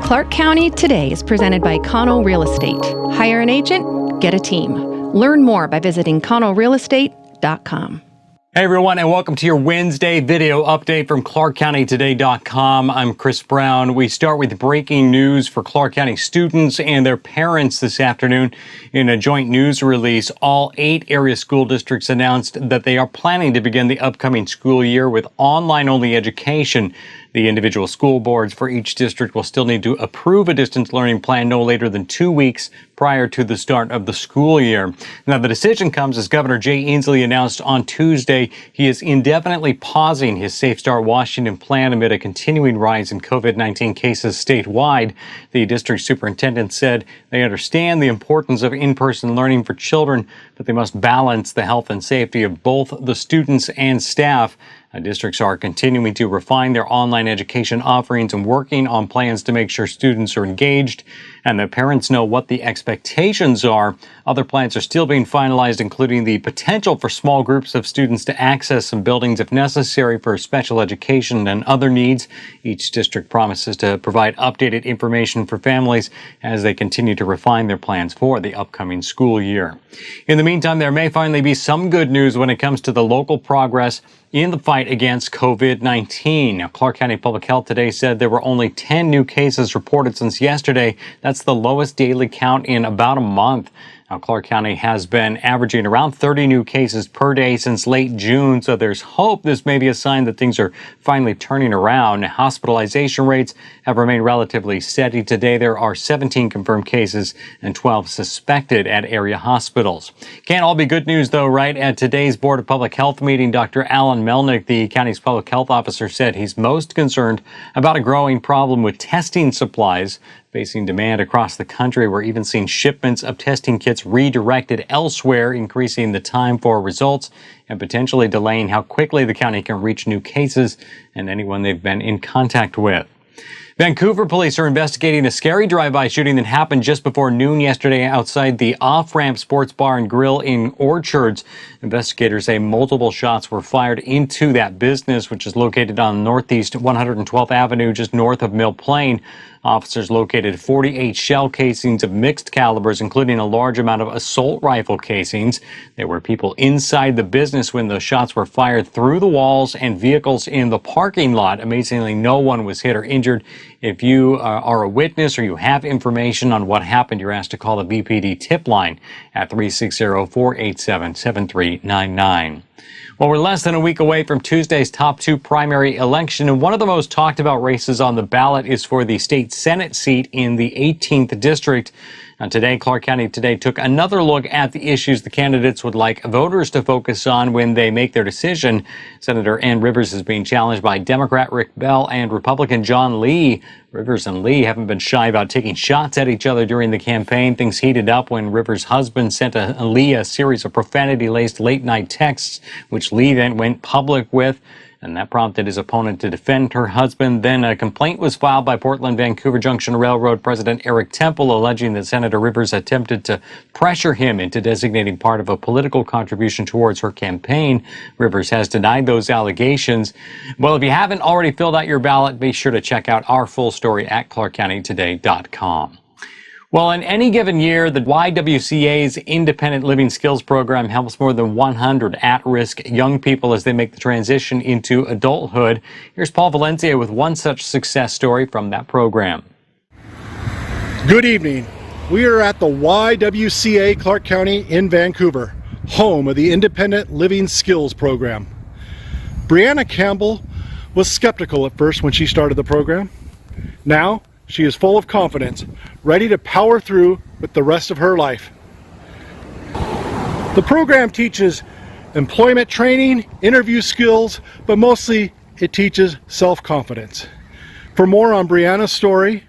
Clark County Today is presented by Connell Real Estate. Hire an agent, get a team. Learn more by visiting connellrealestate.com. Hey everyone, and welcome to your Wednesday video update from ClarkCountyToday.com. I'm Chris Brown. We start with breaking news for Clark County students and their parents this afternoon. In a joint news release, all 8 area school districts announced that they are planning to begin the upcoming school year with online-only education. The individual school boards for each district will still need to approve a distance learning plan no later than 2 weeks prior to the start of the school year. Now, the decision comes as Governor Jay Inslee announced on Tuesday he is indefinitely pausing his Safe Start Washington plan amid a continuing rise in COVID-19 cases statewide. The district superintendent said they understand the importance of in-person learning for children, but they must balance the health and safety of both the students and staff. Districts are continuing to refine their online education offerings and working on plans to make sure students are engaged and that parents know what the expectations are. Other plans are still being finalized, including the potential for small groups of students to access some buildings if necessary for special education and other needs. Each district promises to provide updated information for families as they continue to refine their plans for the upcoming school year. In the meantime, there may finally be some good news when it comes to the local progress in the fight against COVID-19. Now, Clark County Public Health today said there were only 10 new cases reported since yesterday. That's the lowest daily count in about a month. Now, Clark County has been averaging around 30 new cases per day since late June, so there's hope this may be a sign that things are finally turning around. Hospitalization rates have remained relatively steady. Today, there are 17 confirmed cases and 12 suspected at area hospitals. Can't all be good news, though, right? At today's Board of Public Health meeting, Dr. Alan Melnick, the county's public health officer, said he's most concerned about a growing problem with testing supplies facing demand across the country. We're even seeing shipments of testing kits redirected elsewhere, increasing the time for results and potentially delaying how quickly the county can reach new cases and anyone they've been in contact with. Vancouver police are investigating a scary drive-by shooting that happened just before noon yesterday outside the Off-Ramp Sports Bar and Grill in Orchards. Investigators say multiple shots were fired into that business, which is located on Northeast 112th Avenue, just north of Mill Plain. Officers located 48 shell casings of mixed calibers, including a large amount of assault rifle casings. There were people inside the business when the shots were fired through the walls and vehicles in the parking lot. Amazingly, no one was hit or injured. If you are a witness or you have information on what happened, you're asked to call the BPD tip line at 360-487-7399. Well, we're less than a week away from Tuesday's top 2 primary election, and one of the most talked about races on the ballot is for the state Senate seat in the 18th district. Now, today, Clark County Today took another look at the issues the candidates would like voters to focus on when they make their decision. Senator Ann Rivers is being challenged by Democrat Rick Bell and Republican John Lee. Rivers and Lee haven't been shy about taking shots at each other during the campaign. Things heated up when Rivers' husband sent Lee a series of profanity-laced late-night texts, which Lee then went public with. And that prompted his opponent to defend her husband. Then a complaint was filed by Portland-Vancouver Junction Railroad President Eric Temple, alleging that Senator Rivers attempted to pressure him into designating part of a political contribution towards her campaign. Rivers has denied those allegations. Well, if you haven't already filled out your ballot, be sure to check out our full story at ClarkCountyToday.com. Well, in any given year, the YWCA's Independent Living Skills Program helps more than 100 at-risk young people as they make the transition into adulthood. Here's Paul Valencia with one such success story from that program. Good evening. We are at the YWCA Clark County in Vancouver, home of the Independent Living Skills Program. Brianna Campbell was skeptical at first when she started the program. Now, she is full of confidence, ready to power through with the rest of her life. The program teaches employment training, interview skills, but mostly it teaches self-confidence. For more on Brianna's story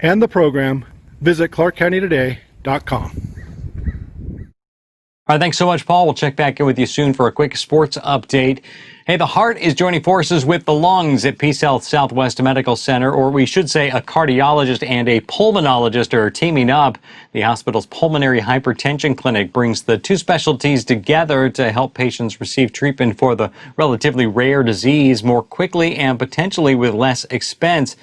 and the program, visit ClarkCountyToday.com. All right, thanks so much, Paul. We'll check back in with you soon for a quick sports update. Hey, the heart is joining forces with the lungs at Peace Health Southwest Medical Center, or we should say a cardiologist and a pulmonologist are teaming up. The hospital's Pulmonary Hypertension Clinic brings the two specialties together to help patients receive treatment for the relatively rare disease more quickly and potentially with less expense.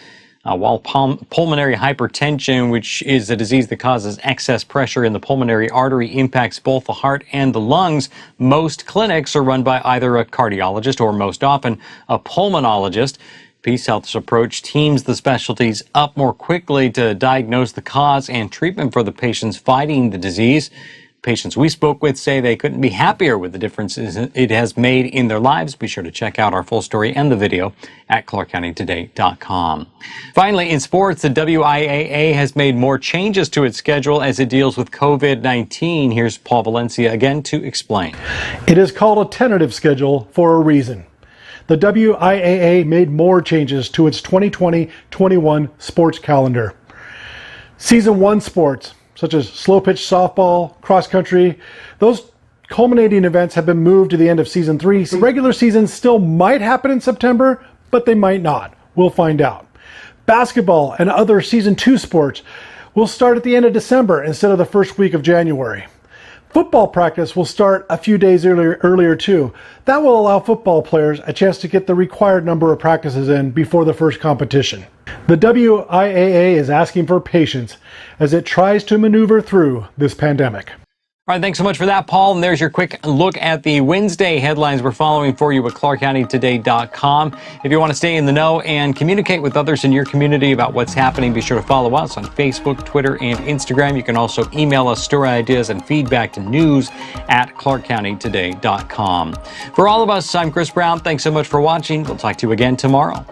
While pulmonary hypertension, which is a disease that causes excess pressure in the pulmonary artery, impacts both the heart and the lungs, most clinics are run by either a cardiologist or, most often, a pulmonologist. Peace Health's approach teams the specialties up more quickly to diagnose the cause and treatment for the patients fighting the disease. Patients we spoke with say they couldn't be happier with the differences it has made in their lives. Be sure to check out our full story and the video at clarkcountytoday.com. Finally, in sports, the WIAA has made more changes to its schedule as it deals with COVID-19. Here's Paul Valencia again to explain. It is called a tentative schedule for a reason. The WIAA made more changes to its 2020-21 sports calendar. Season 1 sports, such as slow pitch softball, cross country, those culminating events have been moved to the end of season 3. The regular season still might happen in September, but they might not. We'll find out. Basketball and other season 2 sports will start at the end of December instead of the first week of January. Football practice will start a few days earlier too. That will allow football players a chance to get the required number of practices in before the first competition. The WIAA is asking for patience as it tries to maneuver through this pandemic. All right, thanks so much for that, Paul. And there's your quick look at the Wednesday headlines we're following for you at clarkcountytoday.com. If you want to stay in the know and communicate with others in your community about what's happening, be sure to follow us on Facebook, Twitter, and Instagram. You can also email us story ideas and feedback to news@clarkcountytoday.com. For all of us, I'm Chris Brown. Thanks so much for watching. We'll talk to you again tomorrow.